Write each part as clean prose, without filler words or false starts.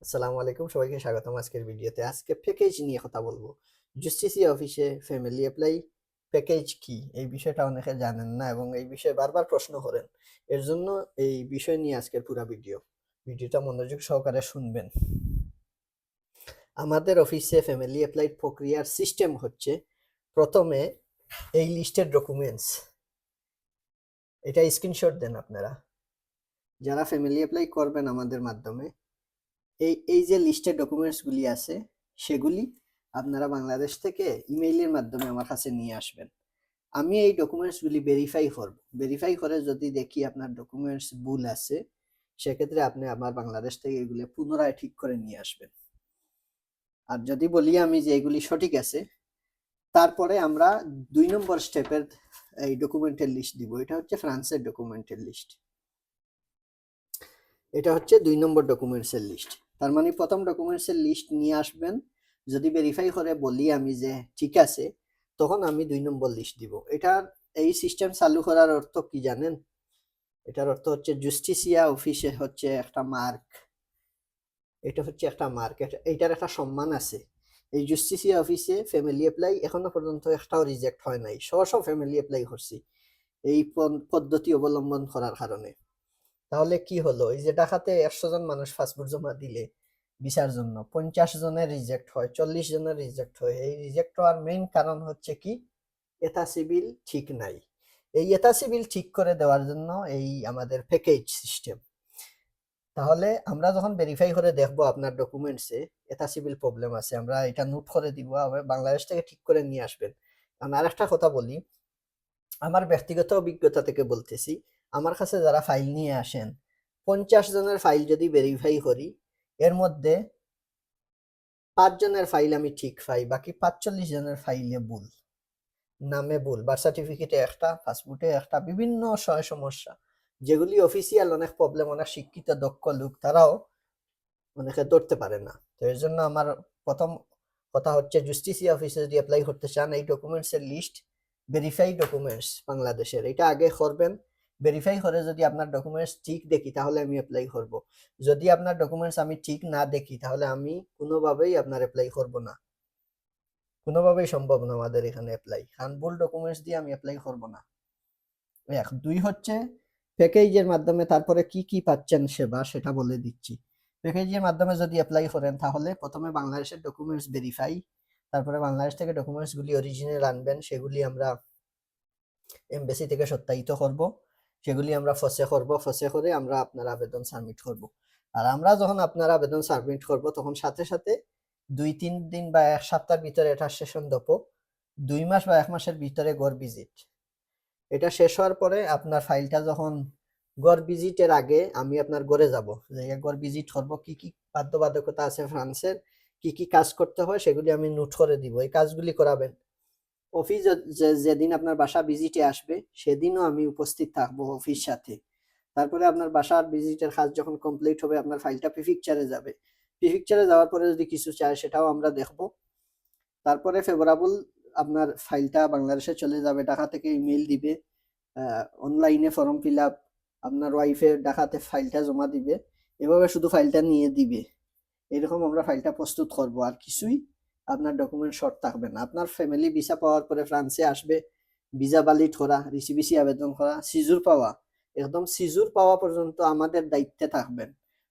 আসসালামু আলাইকুম, সবাইকে স্বাগতম আজকের ভিডিওতে। আজকে প্যাকেজ নিয়ে কথা বলবো। জাস্টিসিয়া অফিসে ফ্যামিলি অ্যাপ্লাই প্যাকেজ কি, এই বিষয়টা অনেকে জানেন না এবং এই বিষয়ে বারবার প্রশ্ন করেন। এর জন্য এই বিষয় নিয়ে আজকের পুরো ভিডিওটা মনোযোগ সহকারে শুনবেন। আমাদের অফিসে ফ্যামিলি অ্যাপ্লাই প্রক্রিয়ার সিস্টেম হচ্ছে, প্রথমে এই লিস্টের ডকুমেন্টস, এটা স্ক্রিনশট দেন আপনারা যারা ফ্যামিলি অ্যাপ্লাই করবেন আমাদের মাধ্যমে। এই যে লিস্টের ডকুমেন্টসগুলি আছে সেগুলি আপনারা বাংলাদেশ থেকে ইমেইলের মাধ্যমে আমার কাছে নিয়ে আসবেন। আমি এই ডকুমেন্টসগুলি ভেরিফাই করে যদি দেখি আপনার ডকুমেন্টস ভুল আছে, সেক্ষেত্রে আপনি আমার বাংলাদেশ থেকে এগুলি পুনরায় ঠিক করে নিয়ে আসবেন। আর যদি বলি আমি যে এগুলি সঠিক আছে, তারপরে আমরা 2 নম্বর স্টেপের এই ডকুমেন্টের লিস্ট দিব। এটা হচ্ছে ফ্রান্সের ডকুমেন্টের লিস্ট, এটা হচ্ছে 2 নম্বর ডকুমেন্টসের লিস্ট। তার মানে প্রথম ডকুমেন্টসের লিস্ট নিয়ে আসবেন। যদি ভেরিফাই করে বলি আমি যে ঠিক আছে, তখন আমি 2 নম্বর লিস্ট দিব। এটার এই সিস্টেম চালু করার অর্থ কি জানেন? এটার অর্থ হচ্ছে জাস্টিসিয়া অফিসে হচ্ছে একটা মার্ক, এটা হচ্ছে একটা মার্ক, এইটার একটা সম্মান আছে। এই জাস্টিসিয়া অফিসে ফ্যামিলি অ্যাপ্লাই এখনো পর্যন্ত একটাও রিজেক্ট হয় নাই। সব ফ্যামিলি অ্যাপ্লাই করছি এই পদ্ধতি অবলম্বন করার কারণে। তাহলে কি হলো, এই যে ঢাকাতে 100 জন মানুষ পাসপোর্ট জমা দিলে ভিসার জন্য 50 জনের রিজেক্ট হয়, 40 জনের রিজেক্ট হয়। এই রিজেক্ট হওয়ার মেইন কারণ হচ্ছে কি, এতা সিভিল ঠিক নাই। এই এতা সিভিল ঠিক করে দেওয়ার জন্য এই আমাদের প্যাকেজ সিস্টেম। তাহলে আমরা যখন ভেরিফাই করে দেখবো আপনার ডকুমেন্টসে এতা সিভিল প্রবলেম আছে, আমরা এটা নোট করে দিব, আবার বাংলাদেশ থেকে ঠিক করে নিয়ে আসবেন। আমি আরেকটা কথা বলি, আমার ব্যক্তিগত অভিজ্ঞতা থেকে বলতেছি, আমার কাছে যারা ফাইল নিয়ে আসেন, 50 জনের ফাইল যদি ভেরিফাই করি, এর মধ্যে 5 জনের ফাইল আমি ঠিক পাই, বাকি 45 জনের ফাইলে ভুল, নামে ভুল, বার্থ সার্টিফিকেটে একটা, পাসপোর্টে একটা, বিভিন্ন সমস্যা, যেগুলি অফিসিয়াল অনেক প্রবলেম। অনেক শিক্ষিত দক্ষ লোক তারাও অনেকে ধরতে পারে না। তো এর জন্য আমার প্রথম কথা হচ্ছে, জাস্টিসিয়া অফিসে যদি অ্যাপ্লাই করতে চান, এই ডকুমেন্টসের লিস্ট, ভেরিফাই ডকুমেন্টস বাংলাদেশের, এটা আগে করবেন। ভেরিফাই করে যদি আপনার ডকুমেন্টস ঠিক দেখি, তাহলে আমি অ্যাপ্লাই করব। যদি আপনার ডকুমেন্টস আমি ঠিক না দেখি, তাহলে আমি কোনোভাবেই আপনার অ্যাপ্লাই করব না। কোনোভাবেই সম্ভব না আমাদের এখানে অ্যাপ্লাই, কারণ ভুল ডকুমেন্টস দিয়ে আমি অ্যাপ্লাই করব না। এক, দুই হচ্ছে প্যাকেজের মাধ্যমে তারপরে কি কি পাচ্ছেন সেবা, সেটা বলে দিচ্ছি। প্যাকেজের মাধ্যমে যদি অ্যাপ্লাই করেন, তাহলে প্রথমে বাংলাদেশের ডকুমেন্টস ভেরিফাই, তারপরে বাংলাদেশ থেকে ডকুমেন্টসগুলি অরিজিনাল আনবেন, সেগুলি আমরা এমবেসি থেকে সত্যায়িত করব, সেগুলি আমরা ফসে করব, ফসে করে আমরা আপনার আবেদন সাবমিট করব। আর আমরা যখন আপনার আবেদন সাবমিট করব, তখন সাথে সাথে 2-3 দিন বা 1 সপ্তাহের ভিতরে এটা সেশন দেবো। 2 মাস বা 1 মাসের ভিতরে গড় ভিজিট, এটা শেষ হওয়ার পরে আপনার ফাইলটা যখন গড় ভিজিটের আগে আমি আপনার গড়ে যাব, যে গড় ভিজিট করব, কি কি বাধ্যবাধকতা আছে ফ্রান্সের, কি কি কাজ করতে হয়, সেগুলি আমি নোট করে দিব। এই কাজগুলি করাবেন। অফিস যেদিন আপনার বাসা ভিজিটে আসবে, সেদিনও আমি উপস্থিত থাকবো অফিস সাথে। তারপরে আপনার বাসার ভিজিটের কাজ যখন কমপ্লিট হবে, আপনার ফাইলটা প্রিফেকচারে যাবে। প্রিফেকচারে যাওয়ার পরে যদি কিছু চায়, সেটাও আমরা দেখব। তারপরে ফেভারেবল আপনার ফাইলটা বাংলাদেশে চলে যাবে, ঢাকা থেকে ইমেল দিবে, অনলাইনে ফর্ম ফিল আপ, আপনার ওয়াইফের ঢাকাতে ফাইলটা জমা দিবে, এভাবে শুধু ফাইলটা নিয়ে দিবে। এরকম আমরা ফাইলটা প্রস্তুত করব, আর কিছুই আপনার ডকুমেন্ট শর্ট থাকবে না। আপনার ফ্যামিলি ভিসা পাওয়ার পরে ফ্রান্সে আসবে, ভিসা ভ্যালিড করা, রিসিবিসি আবেদন করা, সিজুর পাওয়া, একদম সিজুর পাওয়া পর্যন্ত আমাদের দায়িত্বে থাকবেন,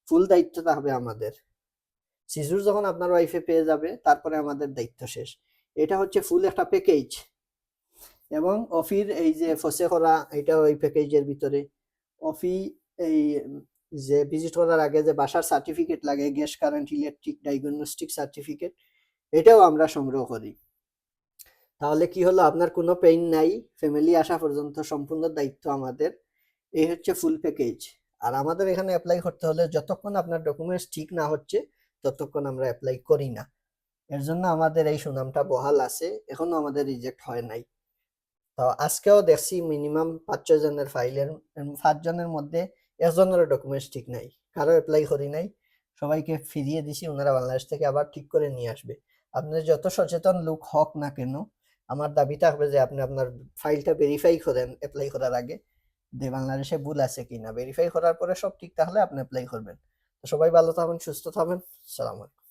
ফুল দায়িত্ব থাকবে আমাদের। সিজুর যখন আপনার ওয়াইফে পেয়ে যাবে, তারপরে আমাদের দায়িত্ব শেষ। এটা হচ্ছে ফুল একটা প্যাকেজ। এবং অফির এই যে ফসে করা, এটা ওই প্যাকেজের ভিতরে। অফি এই যে ভিজিট করার আগে যে বাসার সার্টিফিকেট লাগে, gas, current, electric, diagnostic certificate, এটাও আমরা সংগ্রহ করি। তাহলে কি হলো, আপনার কোনো পেইন নাই, ফ্যামিলি আসা পর্যন্ত সম্পূর্ণ দায়িত্ব আমাদের। এই হচ্ছে ফুল প্যাকেজ। আর আমাদের এখানে অ্যাপ্লাই করতে হলে, যতক্ষণ আপনার ডকুমেন্টস ঠিক না হচ্ছে, ততক্ষণ আমরা অ্যাপ্লাই করি না। এর জন্য আমাদের এই সুনামটা বহাল আছে, এখনো আমাদের রিজেক্ট হয় নাই। তো আজকেও দেখছি মিনিমাম 5-6 জনের ফাইলের, 5 জনের মধ্যে 1 জনেরও ডকুমেন্টস ঠিক নাই, কারো অ্যাপ্লাই করি নাই, সবাইকে ফিরিয়ে দিছি। ওনারা বাংলাদেশ থেকে আবার ঠিক করে নিয়ে আসবে। আপনি যত সচেতন লোক হক না কেন, আমার দাবি থাকবে যে আপনি আপনার ফাইলটা ভেরিফাই করেন অ্যাপ্লাই করার আগে, যে বাংলাদেশে ভুল আছে কিনা। ভেরিফাই করার পরে সব ঠিক থাকলে আপনি অ্যাপ্লাই করবেন। তো সবাই ভালো থাকবেন, সুস্থ থাকবেন। সালাম আলাইকুম।